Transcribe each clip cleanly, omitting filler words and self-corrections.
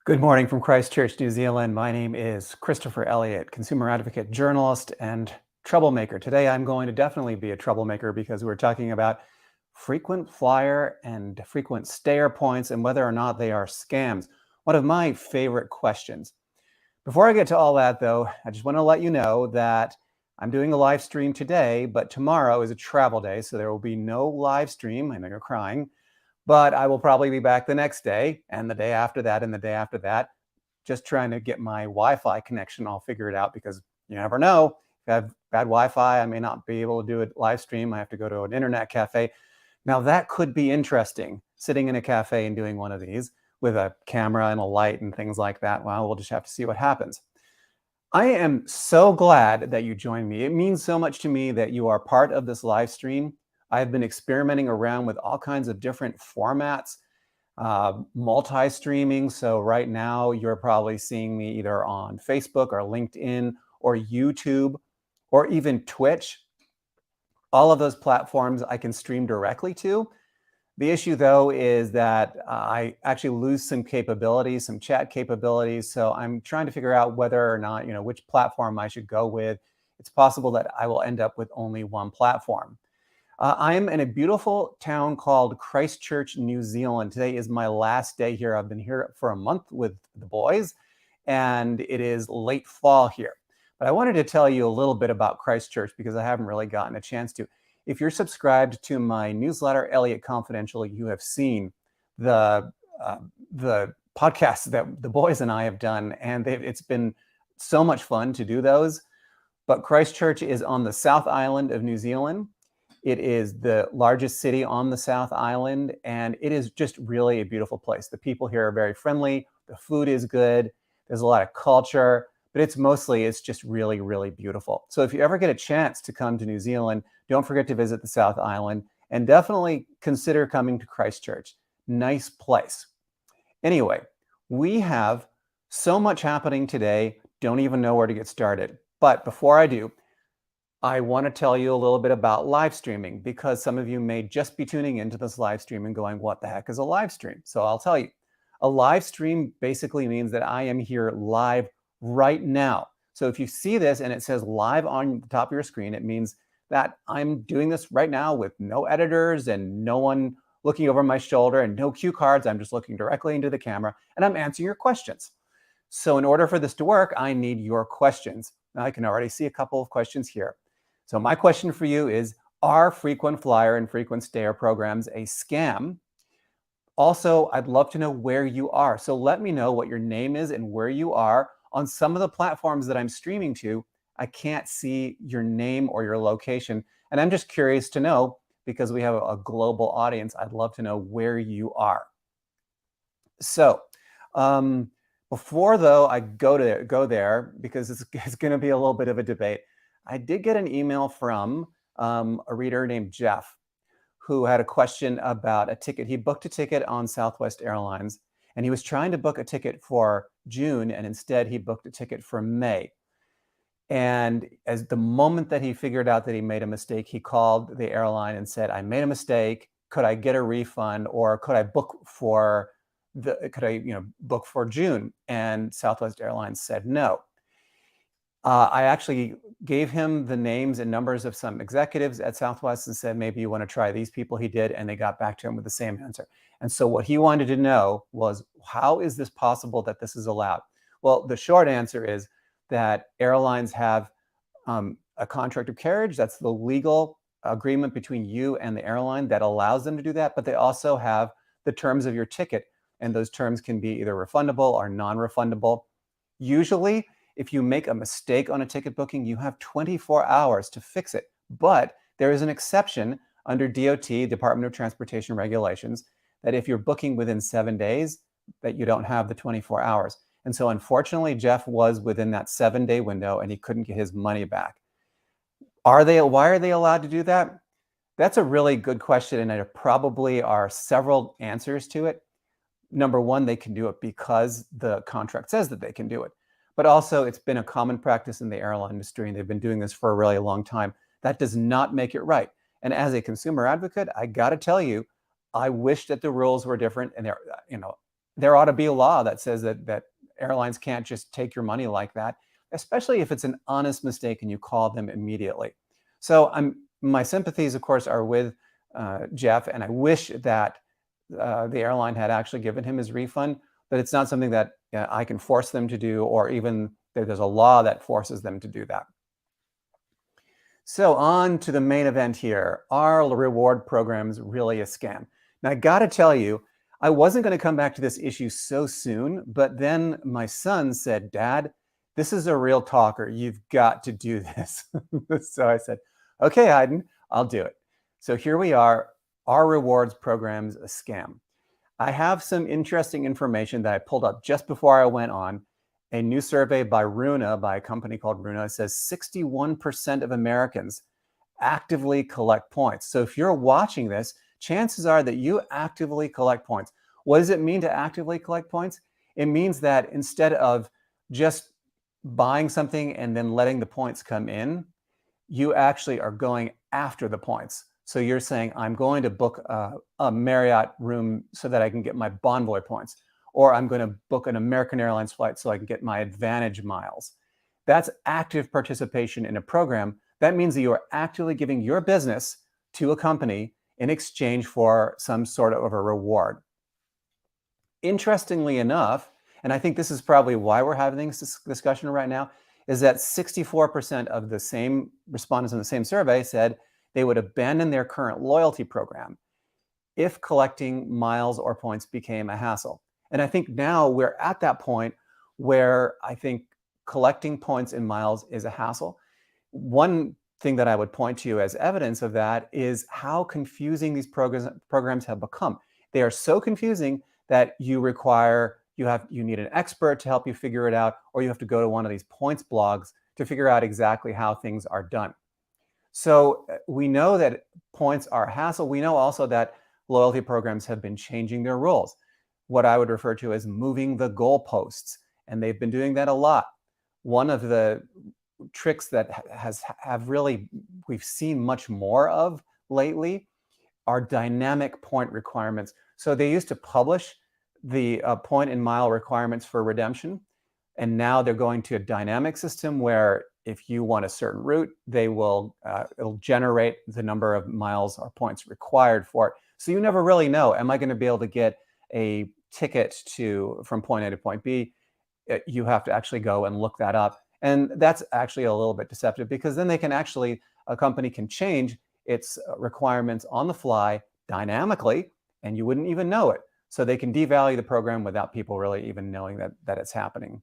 Good morning from Christchurch, New Zealand. My name is Christopher Elliott, consumer advocate, journalist, and troublemaker. Today, I'm going to definitely be a troublemaker because we're talking about frequent flyer and frequent stayer points and whether or not they are scams. One of my favorite questions. Before I get to all that, though, I just want to let you know that I'm doing a live stream today, but tomorrow is a travel day, so there will be no live stream. I know you're crying. But I will probably be back the next day and the day after that and the day after that, just trying to get my Wi-Fi connection all figured out because you never know. If I have bad Wi-Fi, I may not be able to do a live stream. I have to go to an internet cafe. Now that could be interesting, sitting in a cafe and doing one of these with a camera and a light and things like that. Well, we'll just have to see what happens. I am so glad that you joined me. It means so much to me that you are part of this live stream. I've been experimenting around with all kinds of different formats, multi-streaming. So right now you're probably seeing me either on Facebook or LinkedIn or YouTube or even Twitch. All of those platforms I can stream directly to. The issue, though, is that I actually lose some capabilities, some chat capabilities. So I'm trying to figure out whether or not, which platform I should go with. It's possible that I will end up with only one platform. I'm in a beautiful town called Christchurch, New Zealand. Today is my last day here. I've been here for a month with the boys, and it is late fall here. But I wanted to tell you a little bit about Christchurch because I haven't really gotten a chance to. If you're subscribed to my newsletter, Elliott Confidential, you have seen the podcasts that the boys and I have done, and it's been so much fun to do those. But Christchurch is on the South Island of New Zealand. It is the largest city on the South Island, and it is just really a beautiful place. The people here are very friendly. The food is good. There's a lot of culture, but it's just really, really beautiful. So if you ever get a chance to come to New Zealand, don't forget to visit the South Island and definitely consider coming to Christchurch. Nice place. Anyway, we have so much happening today. Don't even know where to get started. But before I do, I want to tell you a little bit about live streaming because some of you may just be tuning into this live stream and going, what the heck is a live stream? So I'll tell you. A live stream basically means that I am here live right now. So if you see this and it says live on the top of your screen, it means that I'm doing this right now with no editors and no one looking over my shoulder and no cue cards. I'm just looking directly into the camera and I'm answering your questions. So in order for this to work, I need your questions. Now I can already see a couple of questions here. So my question for you is, are frequent flyer and frequent stayer programs a scam? Also, I'd love to know where you are. So let me know what your name is and where you are. On some of the platforms that I'm streaming to, I can't see your name or your location. And I'm just curious to know, because we have a global audience, I'd love to know where you are. So before, though, I go there, because it's going to be a little bit of a debate, I did get an email from a reader named Jeff who had a question about a ticket. He booked a ticket on Southwest Airlines, and he was trying to book a ticket for June, and instead he booked a ticket for May. And as the moment that he figured out that he made a mistake, he called the airline and said, I made a mistake. Could I get a refund, or could I book for book for June? And Southwest Airlines said no. I actually gave him the names and numbers of some executives at Southwest and said, maybe you want to try these people. He did, and they got back to him with the same answer. And so what he wanted to know was, how is this possible that this is allowed? Well, the short answer is that airlines have a contract of carriage. That's the legal agreement between you and the airline that allows them to do that. But they also have the terms of your ticket, and those terms can be either refundable or non-refundable. Usually, if you make a mistake on a ticket booking, you have 24 hours to fix it. But there is an exception under DOT, Department of Transportation regulations, that if you're booking within 7 days, that you don't have the 24 hours. And so unfortunately, Jeff was within that 7-day window and he couldn't get his money back. Why are they allowed to do that? That's a really good question, and there probably are several answers to it. Number one, they can do it because the contract says that they can do it. But also, it's been a common practice in the airline industry, and they've been doing this for a really long time. That does not make it right. And as a consumer advocate, I got to tell you, I wish that the rules were different. And there ought to be a law that says that airlines can't just take your money like that, especially if it's an honest mistake and you call them immediately. So my sympathies, of course, are with Jeff, and I wish that the airline had actually given him his refund, but it's not something that I can force them to do, or even there's a law that forces them to do that. So on to the main event here. Are reward programs really a scam? Now, I got to tell you, I wasn't going to come back to this issue so soon, but then my son said, Dad, this is a real talker. You've got to do this. So I said, okay, Hayden, I'll do it. So here we are. Are rewards programs a scam? I have some interesting information that I pulled up just before I went on. A new survey by Runa, by a company called Runa, says 61% of Americans actively collect points. So if you're watching this, chances are that you actively collect points. What does it mean to actively collect points? It means that instead of just buying something and then letting the points come in, you actually are going after the points. So you're saying, I'm going to book a Marriott room so that I can get my Bonvoy points, or I'm going to book an American Airlines flight so I can get my Advantage miles. That's active participation in a program. That means that you are actively giving your business to a company in exchange for some sort of a reward. Interestingly enough, and I think this is probably why we're having this discussion right now, is that 64% of the same respondents in the same survey said they would abandon their current loyalty program if collecting miles or points became a hassle. And I think now we're at that point where I think collecting points and miles is a hassle. One thing that I would point to as evidence of that is how confusing these programs have become. They are so confusing that you need an expert to help you figure it out, or you have to go to one of these points blogs to figure out exactly how things are done. So we know that points are a hassle. We know also that loyalty programs have been changing their rules, what I would refer to as moving the goalposts, and they've been doing that a lot. One of the tricks that we've seen much more of lately are dynamic point requirements. So they used to publish the point and mile requirements for redemption, and now they're going to a dynamic system where if you want a certain route, it'll generate the number of miles or points required for it. So you never really know, am I going to be able to get a ticket from point A to point B? You have to actually go and look that up. And that's actually a little bit deceptive, because then a company can change its requirements on the fly dynamically, and you wouldn't even know it. So they can devalue the program without people really even knowing that it's happening.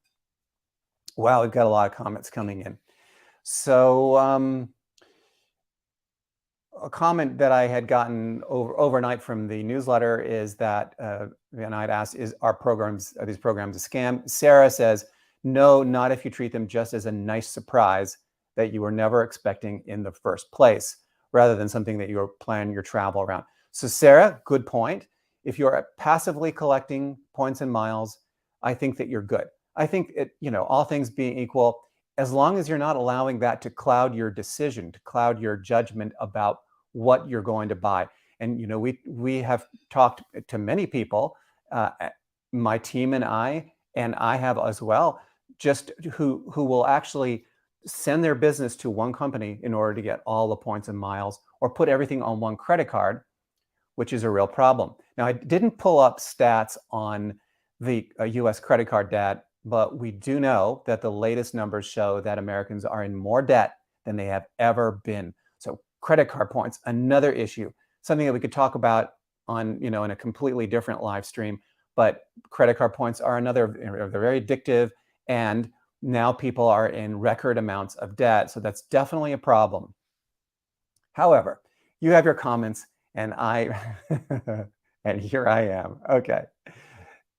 Wow, we've got a lot of comments coming in. So a comment that I had gotten overnight from the newsletter is that, and I'd asked, are these programs a scam? Sarah says, no, not if you treat them just as a nice surprise that you were never expecting in the first place, rather than something that you're planning your travel around. So Sarah, good point. If you're passively collecting points and miles, I think that you're good. I think all things being equal, as long as you're not allowing that to cloud your decision, to cloud your judgment about what you're going to buy. And we have talked to many people, my team and I have as well, just who will actually send their business to one company in order to get all the points and miles, or put everything on one credit card, which is a real problem. Now, I didn't pull up stats on the US credit card debt, but we do know that the latest numbers show that Americans are in more debt than they have ever been. So credit card points, another issue, something that we could talk about on, in a completely different live stream. But credit card points are they're very addictive, and now people are in record amounts of debt. So that's definitely a problem. However, you have your comments, and and here I am. Okay.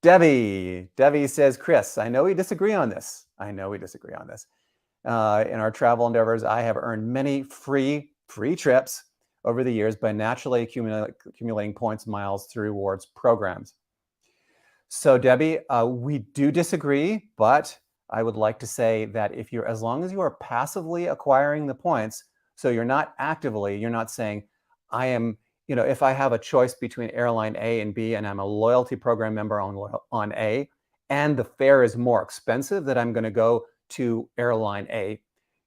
Debbie says, Chris, I know we disagree on this. In our travel endeavors, I have earned many free trips over the years by naturally accumulating points, miles through rewards programs. So Debbie, we do disagree, but I would like to say that as long as you are passively acquiring the points, so you're not saying, I am if I have a choice between airline A and B and I'm a loyalty program member on A and the fare is more expensive, that I'm going to go to airline A.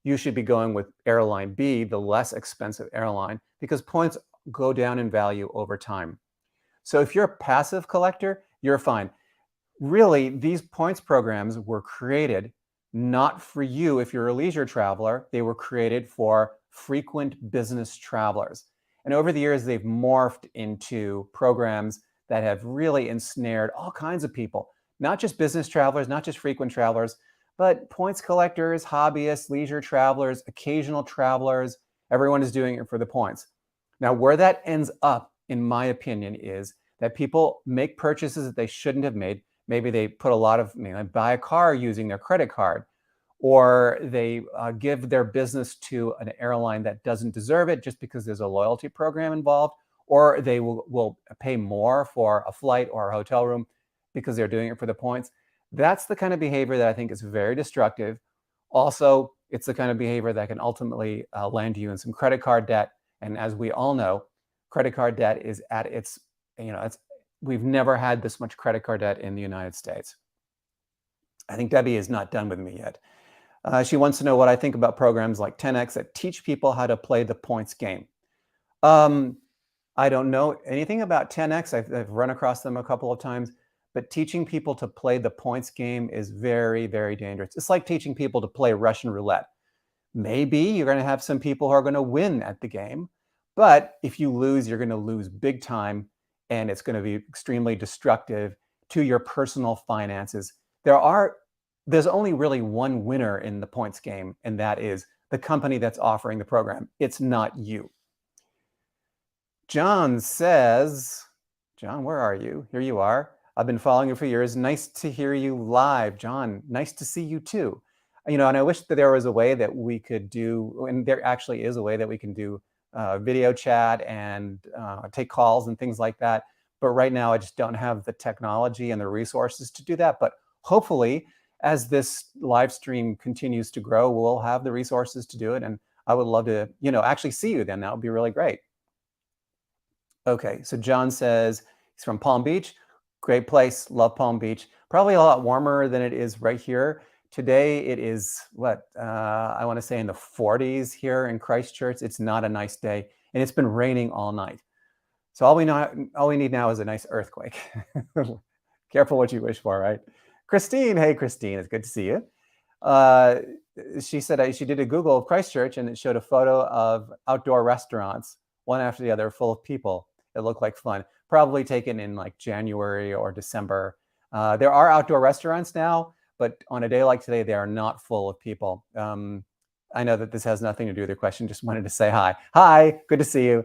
You should be going with airline B, the less expensive airline, because points go down in value over time. So if you're a passive collector, you're fine. Really, these points programs were created not for you if you're a leisure traveler. They were created for frequent business travelers. And over the years, they've morphed into programs that have really ensnared all kinds of people, not just business travelers, not just frequent travelers, but points collectors, hobbyists, leisure travelers, occasional travelers. Everyone is doing it for the points. Now, where that ends up, in my opinion, is that people make purchases that they shouldn't have made. Maybe they put a lot of, buy a car using their credit card, or they give their business to an airline that doesn't deserve it just because there's a loyalty program involved, or they will pay more for a flight or a hotel room because they're doing it for the points. That's the kind of behavior that I think is very destructive. Also, it's the kind of behavior that can ultimately land you in some credit card debt. And as we all know, credit card debt is at its, we've never had this much credit card debt in the United States. I think Debbie is not done with me yet. She wants to know what I think about programs like 10X that teach people how to play the points game. I don't know anything about 10X. I've run across them a couple of times, but teaching people to play the points game is very, very dangerous. It's like teaching people to play Russian roulette. Maybe you're going to have some people who are going to win at the game, but if you lose, you're going to lose big time, and it's going to be extremely destructive to your personal finances. There's only really one winner in the points game, and that is the company that's offering the program. It's not you. John says, John, where are you? Here you are. I've been following you for years. Nice to hear you live. John, nice to see you too. And I wish that there was a way that we could do, and there actually is a way that we can do video chat and take calls and things like that. But right now, I just don't have the technology and the resources to do that. But hopefully, as this live stream continues to grow, we'll have the resources to do it. And I would love to, actually see you then. That would be really great. Okay, so John says he's from Palm Beach. Great place, love Palm Beach. Probably a lot warmer than it is right here. Today it is I want to say in the 40s here in Christchurch. It's not a nice day, and it's been raining all night. So all we need now is a nice earthquake. Careful what you wish for, right? Christine, hey Christine, it's good to see you. She said she did a Google of Christchurch, and it showed a photo of outdoor restaurants, one after the other, full of people. It looked like fun. Probably taken in like January or December. There are outdoor restaurants now, but on a day like today, they are not full of people. I know that this has nothing to do with your question. Just wanted to say hi. Hi, good to see you.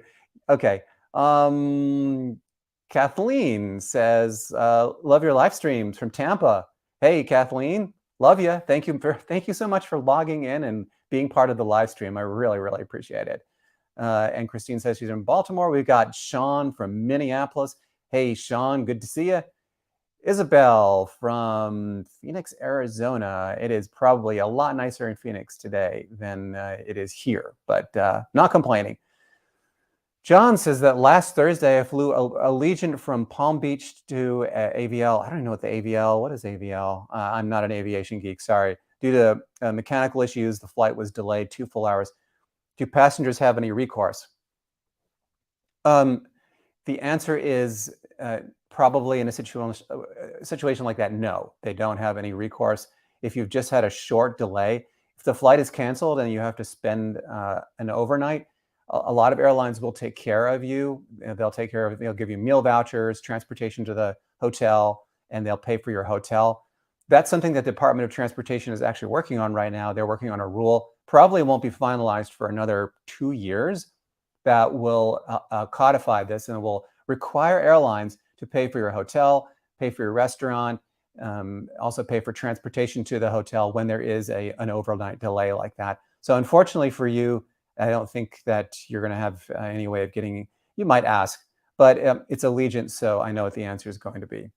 Okay. Kathleen says, love your live streams from Tampa. Hey, Kathleen, love you. Thank you so much for logging in and being part of the live stream. I really, really appreciate it. And Christine says she's in Baltimore. We've got Sean from Minneapolis. Hey, Sean, good to see you. Isabel from Phoenix, Arizona. It is probably a lot nicer in Phoenix today than it is here, but not complaining. John says that last Thursday I flew Allegiant from Palm Beach to AVL. I don't know what the AVL, what is AVL? I'm not an aviation geek, sorry. Due to mechanical issues, the flight was delayed 2 full hours. Do passengers have any recourse? The answer is probably in a situation like that, no, they don't have any recourse. If you've just had a short delay, if the flight is canceled and you have to spend an overnight, a lot of airlines will take care of you. They'll give you meal vouchers, transportation to the hotel, and they'll pay for your hotel. That's something that the Department of Transportation is actually working on right now. They're working on a rule, probably won't be finalized for another 2 years, that will codify this and will require airlines to pay for your hotel, pay for your restaurant, also pay for transportation to the hotel when there is an overnight delay like that. So unfortunately for you, I don't think that you're going to have any way of getting, you might ask, but it's Allegiant, so I know what the answer is going to be.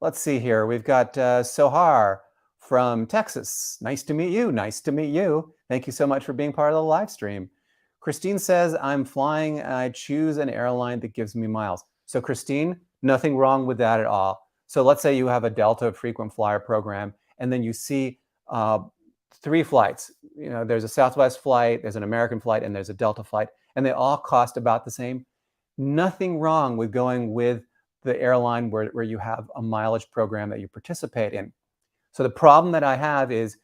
Let's see here. We've got Sohar from Texas. Nice to meet you. Nice to meet you. Thank you so much for being part of the live stream. Christine says, I'm flying and I choose an airline that gives me miles. So Christine, nothing wrong with that at all. So let's say you have a Delta frequent flyer program, and then you see 3 flights. There's a Southwest flight, there's an American flight, and there's a Delta flight, and they all cost about the same. Nothing wrong with going with the airline where you have a mileage program that you participate in. So the problem that I have is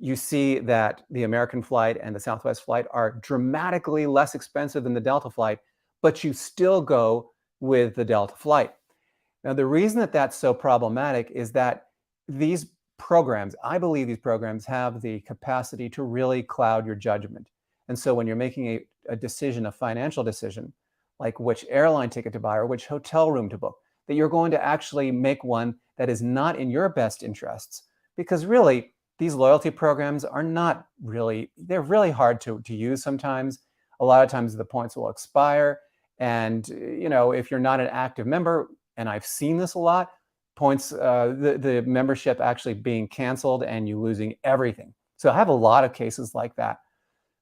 you see that the American flight and the Southwest flight are dramatically less expensive than the Delta flight, but you still go with the Delta flight. Now, the reason that that's so problematic is that these programs, I believe these programs have the capacity to really cloud your judgment. And so when you're making a decision, a financial decision, like which airline ticket to buy or which hotel room to book, that you're going to actually make one that is not in your best interests. Because really, these loyalty programs are not really, they're really hard to use sometimes. A lot of times the points will expire. And, if you're not an active member, and I've seen this a lot, points, the membership actually being canceled and you losing everything. So I have a lot of cases like that.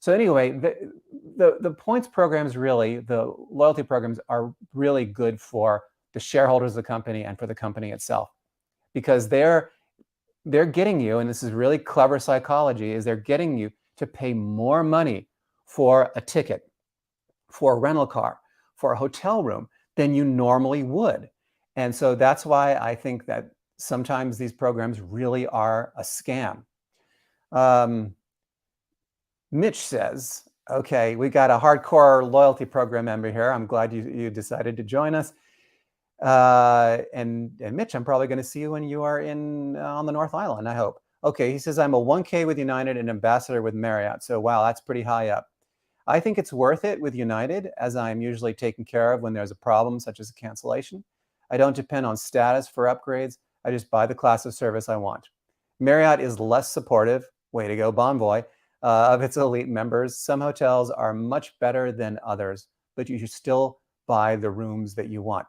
So anyway, the points programs really, the loyalty programs are really good for the shareholders of the company and for the company itself, because they're getting you, and this is really clever psychology, is they're getting you to pay more money for a ticket, for a rental car, for a hotel room than you normally would. And so that's why I think that sometimes these programs really are a scam. Mitch says, okay, we got a hardcore loyalty program member here. I'm glad you decided to join us. And Mitch, I'm probably going to see you when you are on the North Island, I hope. Okay, he says, I'm a 1K with United and ambassador with Marriott. So wow, that's pretty high up. I think it's worth it with United, as I'm usually taken care of when there's a problem, such as a cancellation. I don't depend on status for upgrades. I just buy the class of service I want. Marriott is less supportive, way to go, Bonvoy, of its elite members. Some hotels are much better than others, but you should still buy the rooms that you want.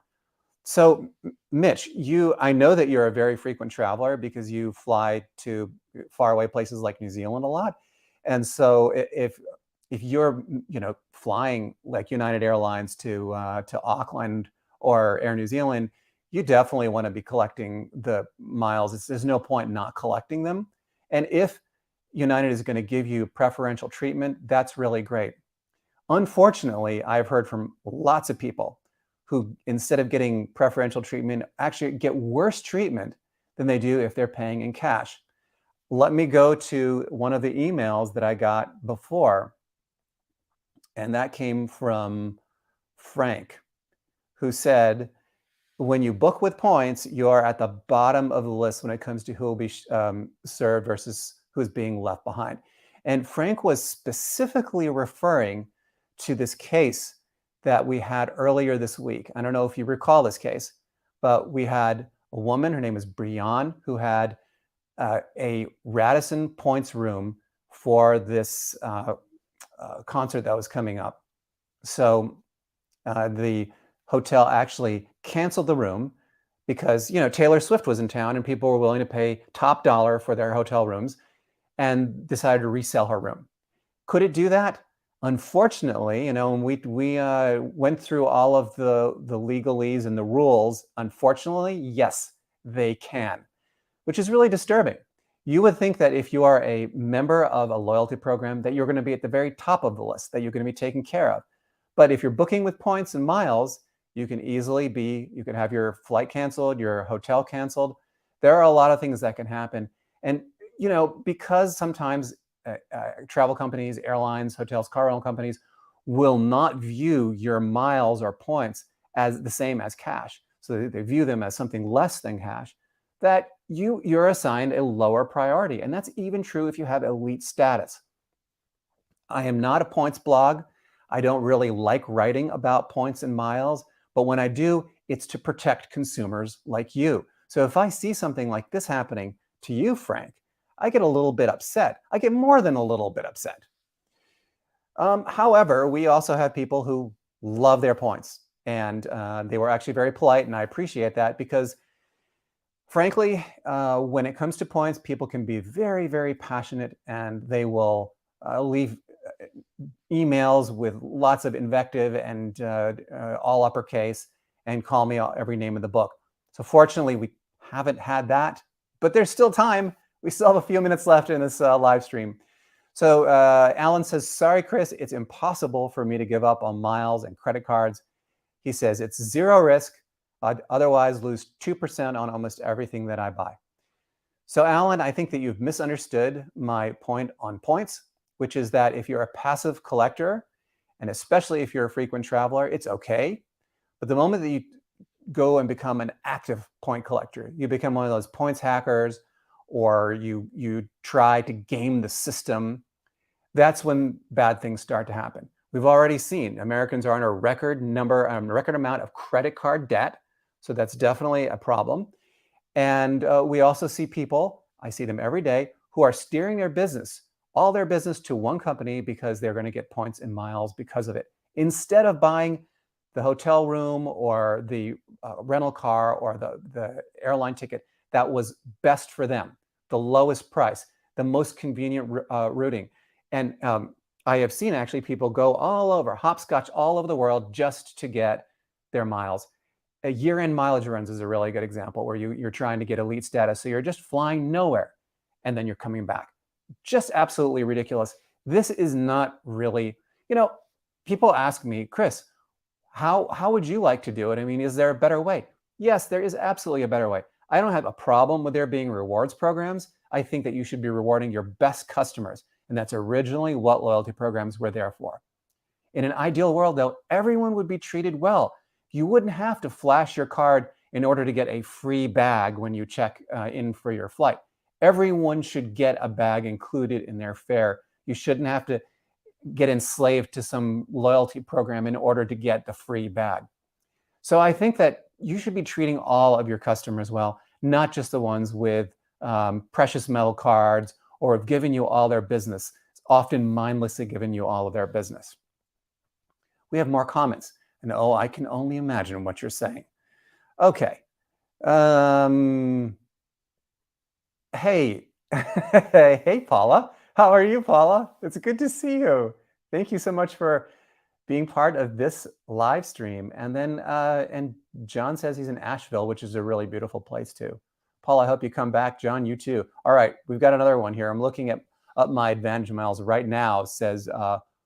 So Mitch, I know that you're a very frequent traveler because you fly to faraway places like New Zealand a lot. And so if you're flying like United Airlines to Auckland or Air New Zealand, you definitely want to be collecting the miles. There's no point in not collecting them. And if United is going to give you preferential treatment, that's really great. Unfortunately, I've heard from lots of people who, instead of getting preferential treatment, actually get worse treatment than they do if they're paying in cash. Let me go to one of the emails that I got before, and that came from Frank, who said, when you book with points, you're at the bottom of the list when it comes to who will be served versus who's being left behind. And Frank was specifically referring to this case that we had earlier this week. I don't know if you recall this case, but we had a woman, her name is Brianne, who had a Radisson points room for this concert that was coming up. So the hotel actually canceled the room because Taylor Swift was in town and people were willing to pay top dollar for their hotel rooms, and decided to resell her room. Could it do that? Unfortunately, when we went through all of the legalese and the rules, unfortunately, yes, they can, which is really disturbing. You would think that if you are a member of a loyalty program, that you're going to be at the very top of the list, that you're going to be taken care of. But if you're booking with points and miles, you can have your flight canceled, your hotel canceled. There are a lot of things that can happen. And, because sometimes travel companies, airlines, hotels, car rental companies will not view your miles or points as the same as cash. So they view them as something less than cash, that you're assigned a lower priority. And that's even true if you have elite status. I am not a points blog. I don't really like writing about points and miles, but when I do, it's to protect consumers like you. So if I see something like this happening to you, Frank, I get a little bit upset. I get more than a little bit upset. However, we also have people who love their points, and they were actually very polite, and I appreciate that, because frankly, when it comes to points, people can be very, very passionate, and they will leave emails with lots of invective and all uppercase and call me every name in the book. So fortunately, we haven't had that, but there's still time. We still have a few minutes left in this live stream. So Alan says, sorry, Chris, it's impossible for me to give up on miles and credit cards. He says, it's zero risk. I'd otherwise lose 2% on almost everything that I buy. So Alan, I think that you've misunderstood my point on points, which is that if you're a passive collector, and especially if you're a frequent traveler, it's okay. But the moment that you go and become an active point collector, you become one of those points hackers, or you try to game the system, that's when bad things start to happen. We've already seen Americans are on a record amount of credit card debt. So that's definitely a problem. And we also see people, I see them every day, who are steering their business, all their business to one company because they're going to get points and miles because of it, instead of buying the hotel room or the rental car or the airline ticket that was best for them, the lowest price, the most convenient routing. And I have seen actually people go all over, hopscotch all over the world just to get their miles. A year-end mileage runs is a really good example where you're trying to get elite status. So you're just flying nowhere and then you're coming back. Just absolutely ridiculous. This is not really, people ask me, Chris, how would you like to do it? I mean, is there a better way? Yes, there is absolutely a better way. I don't have a problem with there being rewards programs. I think that you should be rewarding your best customers. And that's originally what loyalty programs were there for. In an ideal world, though, everyone would be treated well. You wouldn't have to flash your card in order to get a free bag when you check in for your flight. Everyone should get a bag included in their fare. You shouldn't have to get enslaved to some loyalty program in order to get the free bag. So I think that you should be treating all of your customers well, not just the ones with precious metal cards or have given you all their business, often mindlessly given you all of their business. We have more comments. And oh, I can only imagine what you're saying. Okay. Hey, hey, Paula. How are you, Paula? It's good to see you. Thank you so much for being part of this live stream. And then, and John says he's in Asheville, which is a really beautiful place too. Paul, I hope you come back. John, you too. All right, we've got another one here. I'm looking up my Advantage Miles right now, says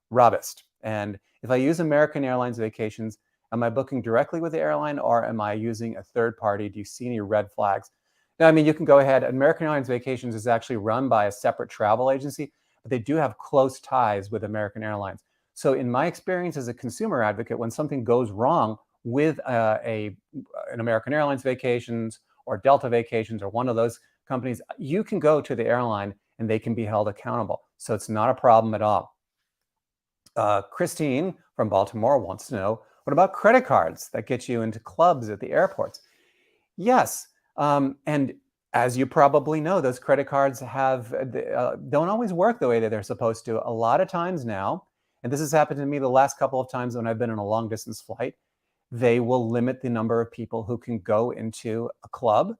Robust. And if I use American Airlines vacations, am I booking directly with the airline or am I using a third party? Do you see any red flags? Now, I mean, you can go ahead. American Airlines Vacations is actually run by a separate travel agency, but they do have close ties with American Airlines. So in my experience as a consumer advocate, when something goes wrong with an American Airlines Vacations or Delta Vacations or one of those companies, you can go to the airline and they can be held accountable. So it's not a problem at all. Christine from Baltimore wants to know, what about credit cards that get you into clubs at the airports? Yes. And as you probably know, those credit cards don't always work the way that they're supposed to. A lot of times now, and this has happened to me the last couple of times when I've been on a long distance flight, they will limit the number of people who can go into a club.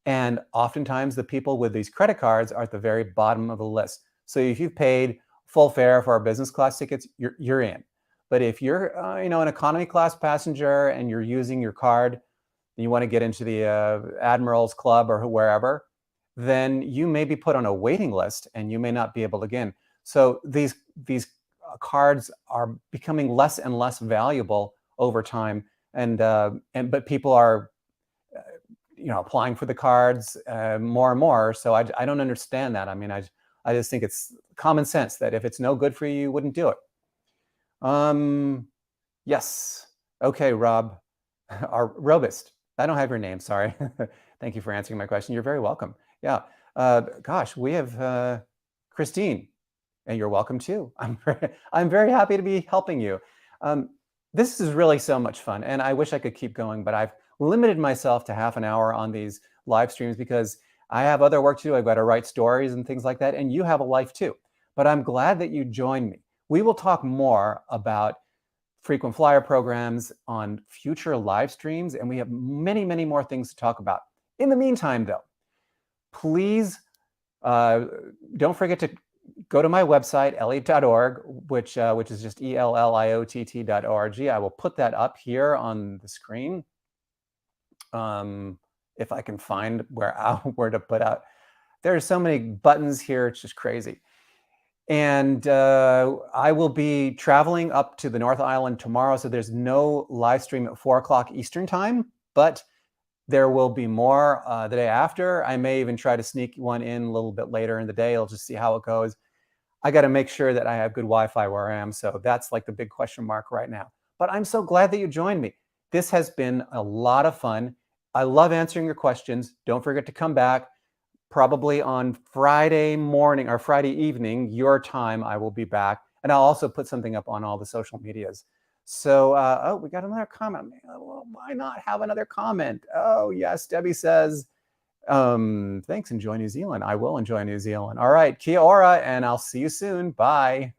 And oftentimes the people with these credit cards are at the very bottom of the list. So if you've paid full fare for our business class tickets, you're in. But if you're an economy class passenger and you're using your card, and you want to get into the Admiral's Club or wherever, then you may be put on a waiting list and you may not be able to get in. So these cards are becoming less and less valuable over time, but people are applying for the cards more and more. So I don't understand that. I mean, I just think it's common sense that if it's no good for you, you wouldn't do it. Yes. Okay, Rob. Robust. I don't have your name, sorry. Thank you for answering my question. You're very welcome. Yeah. Gosh, we have Christine, and you're welcome too. I'm very happy to be helping you. This is really so much fun, and I wish I could keep going, but I've limited myself to half an hour on these live streams because I have other work to do. I've got to write stories and things like that, and you have a life too. But I'm glad that you joined me. We will talk more about frequent flyer programs on future live streams, and we have many, many more things to talk about. In the meantime, though, please don't forget to go to my website, elliott.org, which is just elliott.org. I will put that up here on the screen. If I can find where to put out. There are so many buttons here, it's just crazy. And I will be traveling up to the North Island tomorrow, so there's no live stream at 4 o'clock Eastern time, but there will be more the day after. I may even try to sneak one in a little bit later in the day. I'll just see how it goes. I got to make sure that I have good Wi-Fi where I am, so that's like the big question mark right now. But I'm so glad that you joined me. This has been a lot of fun. I love answering your questions. Don't forget to come back. Probably on Friday morning or Friday evening, your time, I will be back. And I'll also put something up on all the social medias. So, oh, we got another comment. Well, why not have another comment? Oh, yes, Debbie says, thanks, enjoy New Zealand. I will enjoy New Zealand. All right, kia ora, and I'll see you soon. Bye.